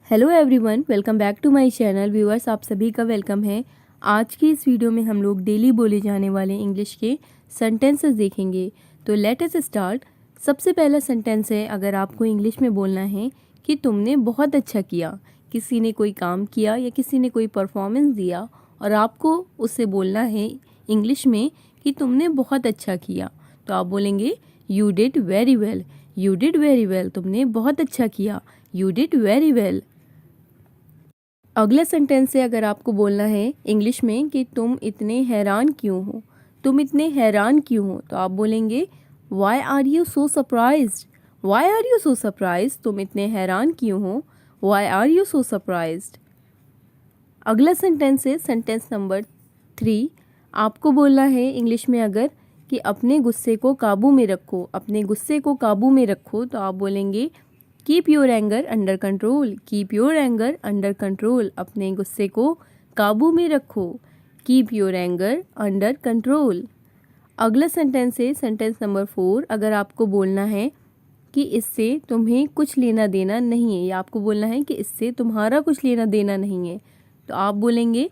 Hello everyone, welcome back to my channel. Viewers, आप सभी का वेलकम है। आज की इस वीडियो में हम लोग डेली बोले जाने वाले इंग्लिश के सेंटेंसेस देखेंगे। तो लेट अस स्टार्ट। सबसे पहला सेंटेंस है, अगर आपको इंग्लिश में बोलना है कि तुमने बहुत अच्छा किया। किसी ने कोई काम किया या किसी ने कोई परफॉर्मेंस दिया और आपको उससे बोलना है इंग्लिश में कि तुमने बहुत अच्छा किया, तो आप बोलेंगे you did very well. You did very well, तुमने बहुत अच्छा किया। You did very well. अगला सेंटेंस है, अगर आपको बोलना है इंग्लिश में कि तुम इतने हैरान क्यों हो। तुम इतने हैरान क्यों हो, तो आप बोलेंगे why are you so surprised. Why are you so surprised, तुम इतने हैरान क्यों हो। Why are you so surprised. अगला सेंटेंस है सेंटेंस नंबर 3। आपको बोलना है इंग्लिश में अगर कि अपने गुस्से को काबू में रखो। अपने गुस्से को काबू में रखो, तो आप बोलेंगे keep your anger under control. Keep your anger under control, अपने गुस्से को काबू में रखो। Keep your anger under control. अगला सेंटेंस है सेंटेंस नंबर 4। अगर आपको बोलना है कि इससे तुम्हें कुछ लेना देना नहीं है, या आपको बोलना है कि इससे तुम्हारा कुछ लेना देना नहीं है, तो आप बोलेंगे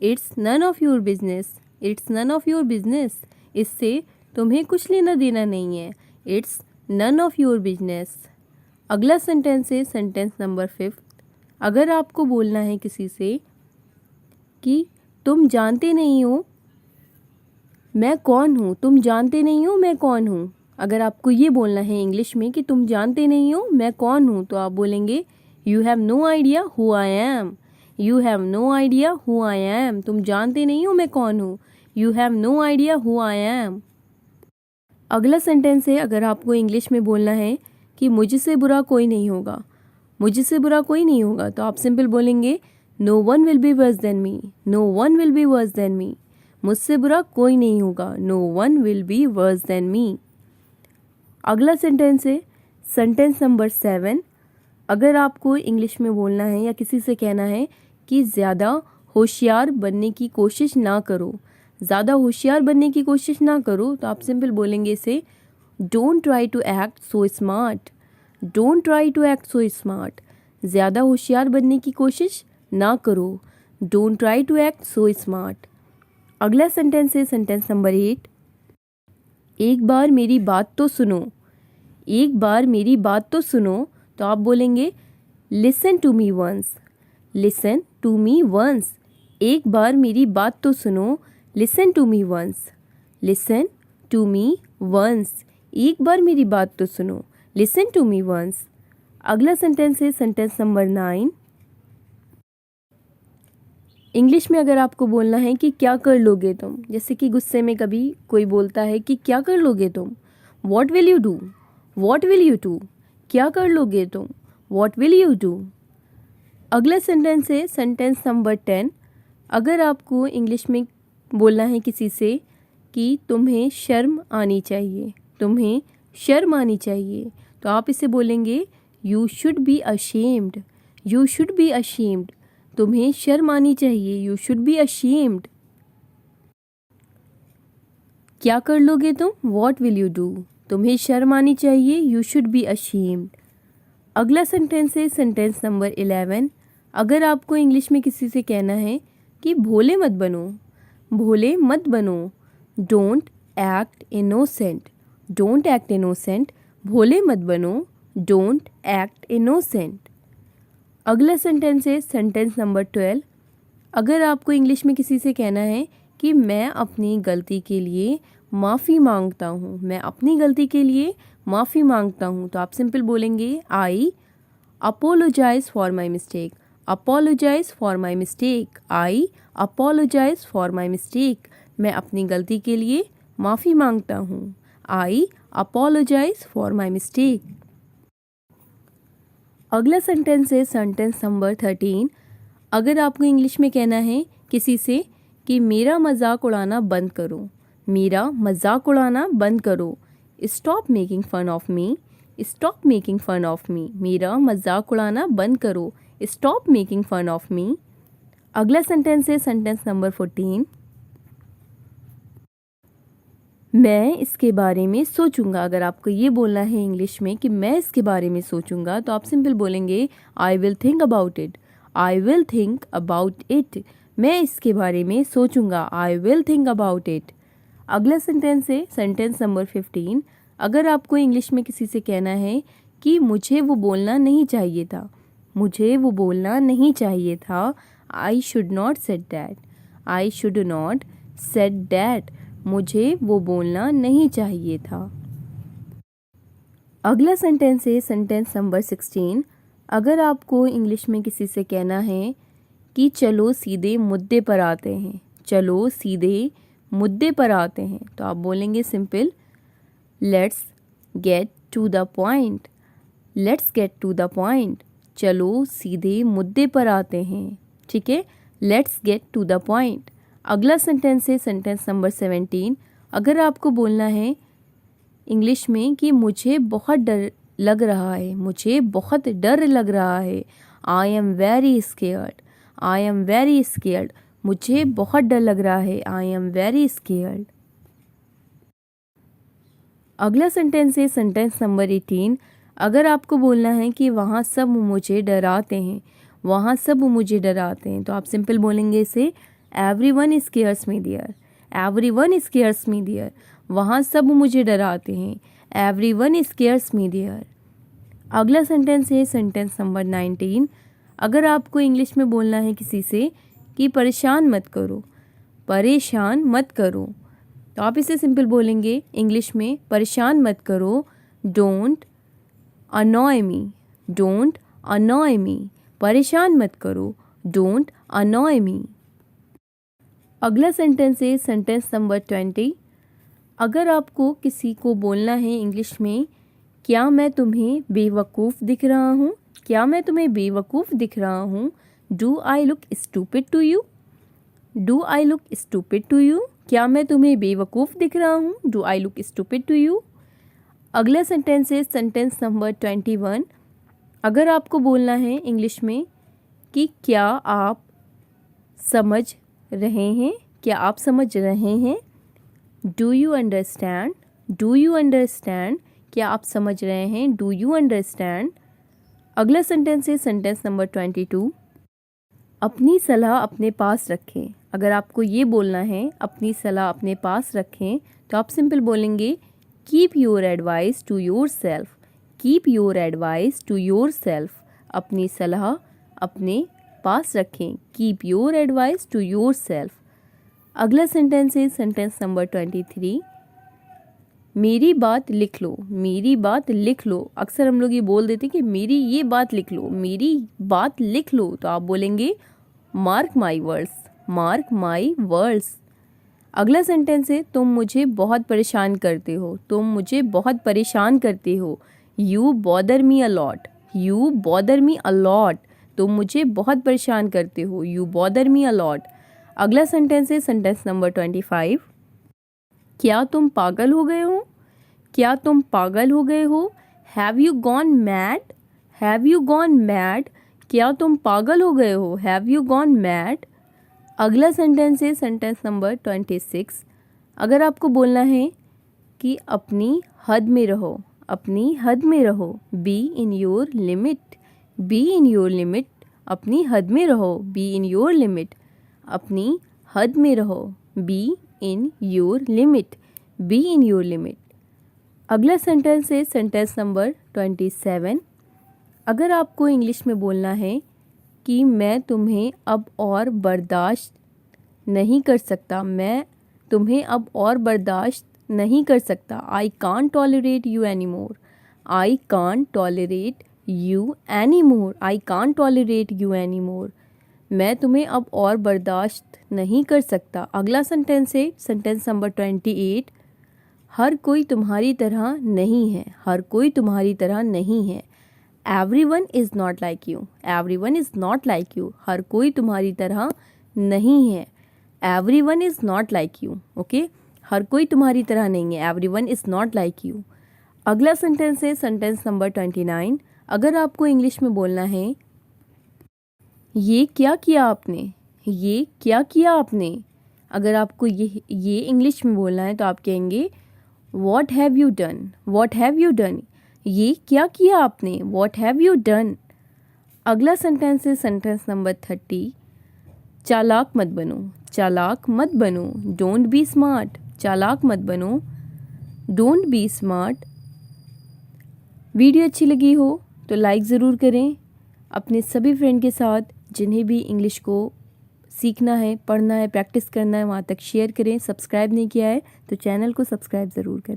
it's none of your business. It's none of your business, इससे तुम्हें कुछ लेना देना नहीं है। It's none of your business. अगला सेंटेंस है सेंटेंस नंबर 5। अगर आपको बोलना है किसी से कि तुम जानते नहीं हो मैं कौन हूँ। तुम जानते नहीं हो मैं कौन हूँ। अगर आपको ये बोलना है इंग्लिश में कि तुम जानते नहीं हो मैं कौन हूँ, तो आप बोलेंगे you have no idea who I am. You have no idea who I am, तुम जानते नहीं हो मैं कौन हूँ। You have no idea who I am. अगला सेंटेंस है, अगर आपको इंग्लिश में बोलना है कि मुझसे बुरा कोई नहीं होगा। मुझसे बुरा कोई नहीं होगा, तो आप सिंपल बोलेंगे no one will be worse than me. No one will be worse than me, मुझसे बुरा कोई नहीं होगा। No one will be worse than me. अगला सेंटेंस है सेंटेंस नंबर 7। अगर आपको इंग्लिश में बोलना है या किसी से कहना है कि ज़्यादा होशियार बनने की कोशिश ना करो। ज़्यादा होशियार बनने की कोशिश ना करो, तो आप सिंपल बोलेंगे इसे don't try to act so smart. Don't try to act so smart, ज़्यादा होशियार बनने की कोशिश ना करो। Don't try to act so smart. अगला सेंटेंस है सेंटेंस नंबर 8। एक बार मेरी बात तो सुनो। एक बार मेरी बात तो सुनो, तो आप बोलेंगे listen to me once. Listen to me once, एक बार मेरी बात तो सुनो। Listen to me once. Listen to me once, एक बार मेरी बात तो सुनो। Listen to me once. अगला सेंटेंस है सेंटेंस नंबर 9। इंग्लिश में अगर आपको बोलना है कि क्या कर लोगे तुम, जैसे कि गुस्से में कभी कोई बोलता है कि क्या कर लोगे तुम। What will you do. What will you do, क्या कर लोगे तुम। What will you do. अगला सेंटेंस है सेंटेंस नंबर 10। अगर आपको इंग्लिश में बोलना है किसी से कि तुम्हें शर्म आनी चाहिए। तुम्हें शर्म आनी चाहिए, तो आप इसे बोलेंगे you should be ashamed. You should be ashamed, तुम्हें शर्म आनी चाहिए। You should be ashamed. क्या कर लोगे तुम, वॉट विल यू डू, तुम्हें शर्म आनी चाहिए। You should be ashamed. अगला सेंटेंस है सेंटेंस नंबर 11। अगर आपको इंग्लिश में किसी से कहना है कि भोले मत बनो। भोले मत बनो, don't act innocent. Don't act innocent, भोले मत बनो। Don't act innocent. अगला सेंटेंस है सेंटेंस नंबर 12। अगर आपको इंग्लिश में किसी से कहना है कि मैं अपनी गलती के लिए माफ़ी मांगता हूँ। मैं अपनी गलती के लिए माफ़ी मांगता हूँ, तो आप सिंपल बोलेंगे I apologise for my mistake. Apologise for my mistake. I apologise for my mistake, मैं अपनी गलती के लिए माफ़ी मांगता हूँ। I apologise for my mistake. अगला सेंटेंस है सेंटेंस नंबर 13। अगर आपको इंग्लिश में कहना है किसी से कि मेरा मजाक उड़ाना बंद करो। मेरा मजाक उड़ाना बंद करो। Stop making fun of me. Stop making fun of me, मेरा मजाक उड़ाना बंद करो। Stop making fun of me. अगला सेंटेंस है सेंटेंस नंबर 14। मैं इसके बारे में सोचूंगा। अगर आपको ये बोलना है इंग्लिश में कि मैं इसके बारे में सोचूंगा, तो आप सिंपल बोलेंगे I will think about it. I will think about it. मैं इसके बारे में सोचूंगा। I will think about it. अगला सेंटेंस है सेंटेंस नंबर 15। अगर आपको इंग्लिश में किसी से कहना है कि मुझे वो बोलना नहीं चाहिए था, मुझे वो बोलना नहीं चाहिए था, I should not said that. I should not said that. मुझे वो बोलना नहीं चाहिए था। अगला सेंटेंस है सेंटेंस नंबर 16। अगर आपको इंग्लिश में किसी से कहना है कि चलो सीधे मुद्दे पर आते हैं, चलो सीधे मुद्दे पर आते हैं, तो आप बोलेंगे simple let's get to the point. Let's get to the point. चलो सीधे मुद्दे पर आते हैं। ठीक है, let's get to the point. अगला सेंटेंस है सेंटेंस नंबर 17। अगर आपको बोलना है इंग्लिश में कि मुझे बहुत डर लग रहा है, मुझे बहुत डर लग रहा है, I am very scared. I am very scared. मुझे बहुत डर लग रहा है, आई एम वेरी स्केयर्ड। अगला सेंटेंस है सेंटेंस नंबर 18। अगर आपको बोलना है कि वहाँ सब मुझे डराते हैं, वहाँ सब मुझे डराते हैं, तो आप सिंपल बोलेंगे इसे everyone scares me there. Everyone scares me there. वहाँ सब मुझे डराते हैं, एवरीवन स्केयर्स मी देयर। अगला सेंटेंस है सेंटेंस नंबर 19। अगर आपको इंग्लिश में बोलना है किसी से कि परेशान मत करो, परेशान मत करो, तो आप इसे सिंपल बोलेंगे इंग्लिश में परेशान मत करो, डोंट अनॉय मी। डोंट अनॉय मी। परेशान मत करो, डोंट अनॉय मी। अगला सेंटेंस है सेंटेंस नंबर 20। अगर आपको किसी को बोलना है इंग्लिश में क्या मैं तुम्हें बेवकूफ़ दिख रहा हूँ, क्या मैं तुम्हें बेवकूफ़ दिख रहा हूँ, do I look stupid to you. Do I look stupid to you. क्या मैं तुम्हें बेवकूफ़ दिख रहा हूँ, do I look stupid to you. अगला सेंटेंस है सेंटेंस नंबर 21। अगर आपको बोलना है इंग्लिश में कि क्या आप समझ रहे हैं, क्या आप समझ रहे हैं, do you understand. Do you understand. क्या आप समझ रहे हैं, डू यू अंडरस्टैंड। अगला सेंटेंस है सेंटेंस नंबर 22। अपनी सलाह अपने पास रखें। अगर आपको ये बोलना है अपनी सलाह अपने पास रखें, तो आप सिंपल बोलेंगे keep your advice to yourself. Keep your advice to yourself. अपनी सलाह अपने पास रखें, keep your advice to yourself. अगला सेंटेंस है सेंटेंस नंबर 23। मेरी बात लिख लो। मेरी बात लिख लो। अक्सर हम लोग ये बोल देते कि मेरी ये बात लिख लो, मेरी बात लिख लो, तो आप बोलेंगे mark my words. Mark my words. अगला सेंटेंस है तुम मुझे बहुत परेशान करते हो। तुम मुझे बहुत परेशान करते हो, you bother me a lot. You bother me a lot. तुम मुझे बहुत परेशान करते हो, you bother me a lot. अगला सेंटेंस है सेंटेंस नंबर 25। क्या तुम पागल हो गए हो। क्या तुम पागल हो गए हो, have you gone mad. Have you gone mad. क्या तुम पागल हो गए हो, हैव यू गॉन मैड। अगला सेंटेंस है सेंटेंस नंबर 26। अगर आपको बोलना है कि अपनी हद में रहो, अपनी हद में रहो, be in your limit. Be in your limit. अपनी हद में रहो, बी इन योर लिमिट। अपनी हद में रहो, be in your limit. Be in your limit. अगला सेंटेंस है सेंटेंस नंबर 27। अगर आपको इंग्लिश में बोलना है कि मैं तुम्हें अब और बर्दाश्त नहीं कर सकता, मैं तुम्हें अब और बर्दाश्त नहीं कर सकता, I can't tolerate you any more. I can't tolerate you any more. I can't tolerate you any more. मैं तुम्हें अब और बर्दाश्त नहीं कर सकता। अगला सेंटेंस है सेंटेंस नंबर 28। हर कोई तुम्हारी तरह नहीं है। हर कोई तुम्हारी तरह नहीं है। Everyone is not like you. Everyone is not like you. हर कोई तुम्हारी तरह नहीं है। Everyone is not like you. Okay, हर कोई तुम्हारी तरह नहीं है, everyone is not like you. अगला सेंटेंस है सेंटेंस नंबर 29। अगर आपको इंग्लिश में बोलना है ये क्या किया आपने, ये क्या किया आपने, अगर आपको ये इंग्लिश में बोलना है तो आप कहेंगे what have you done, what have you done, ये क्या किया आपने, वॉट हैव यू डन। अगला सेंटेंस है सेंटेंस नंबर 30, चालाक मत बनो, चालाक मत बनो, डोंट बी स्मार्ट, चालाक मत बनो, डोंट बी स्मार्ट। वीडियो अच्छी लगी हो तो लाइक ज़रूर करें। अपने सभी फ्रेंड के साथ जिन्हें भी इंग्लिश को सीखना है, पढ़ना है, प्रैक्टिस करना है, वहाँ तक शेयर करें। सब्सक्राइब नहीं किया है तो चैनल को सब्सक्राइब ज़रूर करें।